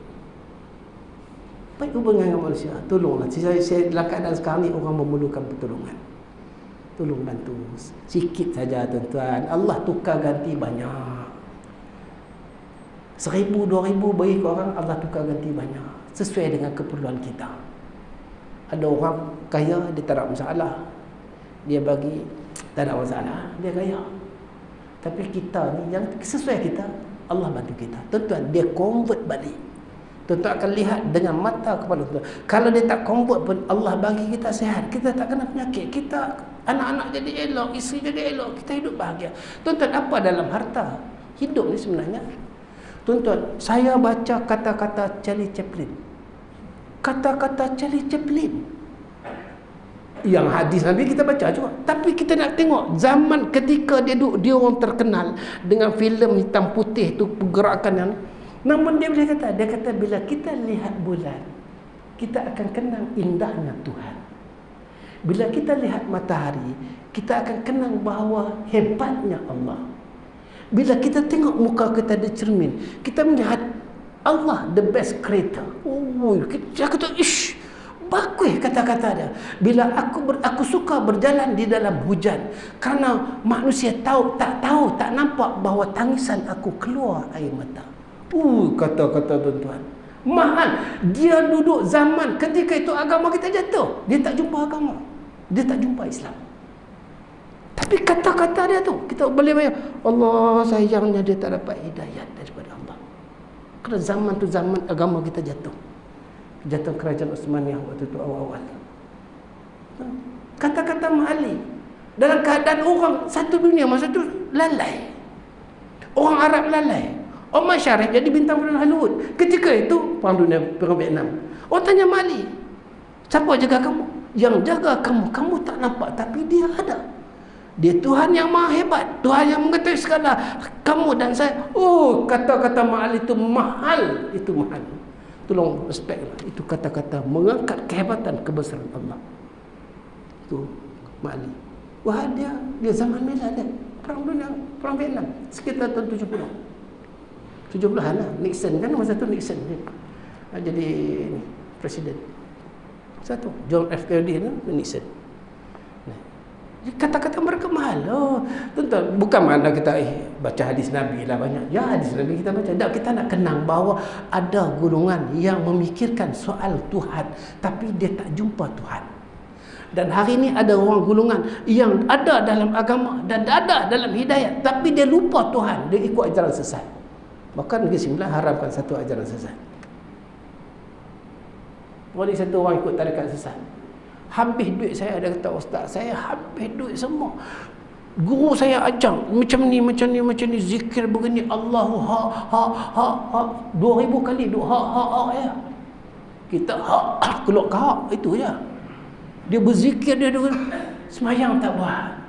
Baik hubungan dengan manusia, tolonglah. Saya dalam keadaan sekarang ni orang memerlukan pertolongan. Tolong bantu. Sikit saja tuan-tuan. Allah tukar ganti banyak. 1,000, 2,000 bagi ke orang, Allah tukar ganti banyak. Sesuai dengan keperluan kita. Ada orang kaya, dia tak ada masalah, dia bagi, tak ada masalah, dia kaya. Tapi kita ni yang sesuai kita, Allah bantu kita. Tuan-tuan, dia convert balik. Tuan-tuan akan lihat dengan mata kepala tuan. Kalau dia tak convert pun, Allah bagi kita sihat, kita tak kena penyakit, kita anak-anak jadi elok, isteri jadi elok, kita hidup bahagia. Tuan-tuan, apa dalam harta? Hidup ni sebenarnya, tuan-tuan, saya baca kata-kata Charlie Chaplin. Kata-kata Charlie Chaplin. Yang hadis Nabi kita baca juga. Tapi kita nak tengok zaman ketika dia orang terkenal dengan filem hitam putih tu, pergerakan yang, namun dia boleh kata, dia kata bila kita lihat bulan, kita akan kenang indahnya Tuhan. Bila kita lihat matahari, kita akan kenang bahawa hebatnya Allah. Bila kita tengok muka kita di cermin, kita melihat Allah the best creator. Kita kata, ish, bagus kata-kata dia. Bila aku suka berjalan di dalam hujan, kerana manusia tak nampak bahawa tangisan aku keluar air mata. Kata-kata tuan-tuan. Mahal. Dia duduk zaman ketika itu agama kita jatuh. Dia tak jumpa agama. Dia tak jumpa Islam. Tapi kata-kata dia tu, kita boleh bayar, Allah sayangnya dia tak dapat hidayat daripada Allah. Kerana zaman tu zaman agama kita jatuh. Jatuh kerajaan Uthmaniyah waktu tu awal-awal. Kata-kata Ma'ali. Dalam keadaan orang satu dunia masa tu lalai. Orang Arab lalai. Omar Sharif jadi bintang film Hollywood. Ketika itu perang dunia, perang Vietnam. Orang tanya Mak Ali, siapa jaga kamu? Yang jaga kamu, kamu tak nampak tapi dia ada. Dia Tuhan yang maha hebat, Tuhan yang mengetahui segala. Kamu dan saya, oh, kata-kata Mak Ali itu mahal. Itu mahal. Tolong respect lah. Itu kata-kata mengangkat kehebatan kebesaran Allah. Itu Mak Ali. Wah, dia zaman Mela dia. Perang dunia, perang Vietnam. Sekitar tahun 70. 70-an lah. Nixon kan masa tu Nixon jadi presiden. Satu John F. Kennedy tu Nixon. Kata-kata mereka mahal. Oh, tentu bukan makna kita baca hadis Nabi lah banyak. Ya, hadis Nabi kita baca. Tak, kita nak kenang bahawa ada golongan yang memikirkan soal Tuhan tapi dia tak jumpa Tuhan. Dan hari ini ada orang golongan yang ada dalam agama dan ada dalam hidayat tapi dia lupa Tuhan, dia ikut ajaran sesat. Maka Negeri Sembilan haramkan satu ajaran sesat. Boleh satu orang ikut tarikat sesat. Habis duit saya, ada kata ustaz, saya habis duit semua. Guru saya ajar macam ni, zikir begini, Allahu ha 2000 kali duk ha ya. Kita keluar ke itu je. Dia berzikir, dia semayang tak buat.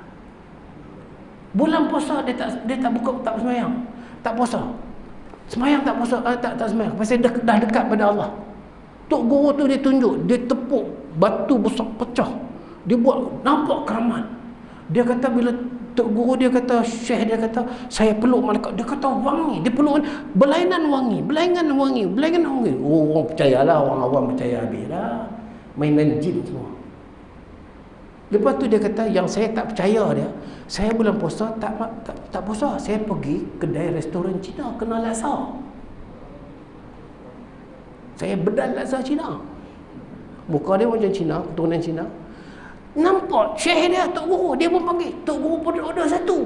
Bulan puasa dia tak buka, tak semayang, tak puasa. Semayang tak puasa, tak semayang. Pasal dah dekat pada Allah. Tok guru tu dia tunjuk, dia tepuk batu besar pecah. Dia buat nampak keramat. Dia kata bila tok guru dia kata, syekh dia kata, saya peluk malaikat. Dia kata wangi, dia peluk berlainan wangi. Oh, orang percayalah, orang awam percaya habislah. Mainan jin semua. Lepas tu dia kata, yang saya tak percaya dia, saya bulan puasa tak puasa, saya pergi kedai restoran Cina kena laksa. Saya bedal laksa Cina. Muka dia macam Cina, keturunan Cina. Nampak syekh dia, tok guru, dia pun panggil, tok guru pun order satu.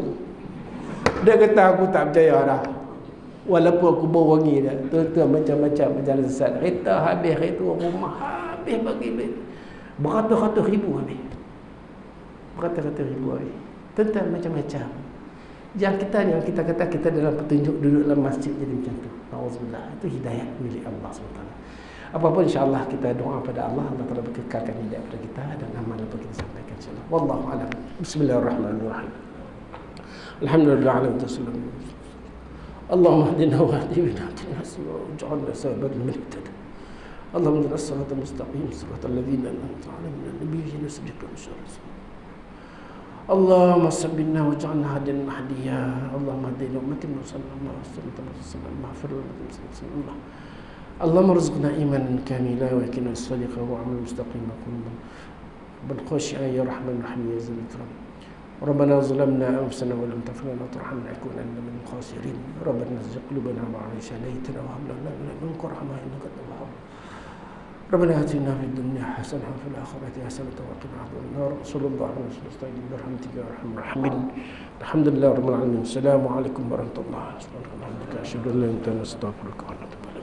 Dia kata aku tak percaya dah. Walaupun aku bau wangi dia. Tuan-tuan macam-macam berjalan sesat. Kereta habis, kereta rumah habis bagi duit. Beratus-ratus ribu habis. Beratus-ratus ribu habis. Tuan-tuan macam-macam. Yang kita kata kita dalam petunjuk duduk dalam masjid jadi macam tu. Auzubillah. Itu hidayah milik Allah SWT. Apapun insya-Allah kita doa pada Allah, Allah Taala berkekalkan hidayah pada kita dan amal apa kita sampaikan insya-Allah. Wallahu a'lam. Bismillahirrahmanirrahim. Alhamdulillah ala taslim. Allahumma hdina wa hdi bina waj'alna sababan liman ihtada. Allahumma hdina as-siratal mustaqim, siratal ladzina an'amta 'alaihim ghairil maghdubi 'alaihim. اللهم صبنا واجعلنا هاديا مهديا اللهم اهدنا امتنا صلى الله عليه وسلم اغفر لنا اللهم ارزقنا ايمانا كاملا ويقينا صادقا وعملا مستقيما بالخشيه يا رحمن الرحيم يا ذا الاكرام ربنا ظلمنا انفسنا ولم تغفر لنا وترحمنا لنكونن من الخاسرين ربنا ازغ قلوبنا بعد إذ هديتنا وهب لنا من لدنك رحمه انك انت الوهاب ربنا آتنا في الدنيا حسنة وفي الآخرة حسنة وقنا عذاب النار صلى الله عليه وسلم برحمتك يا أرحم الراحمين الحمد لله رب العالمين السلام عليكم ورحمة الله وبركاته أشهد أن لا إله إلا أنت أستغفرك وأتوب إليك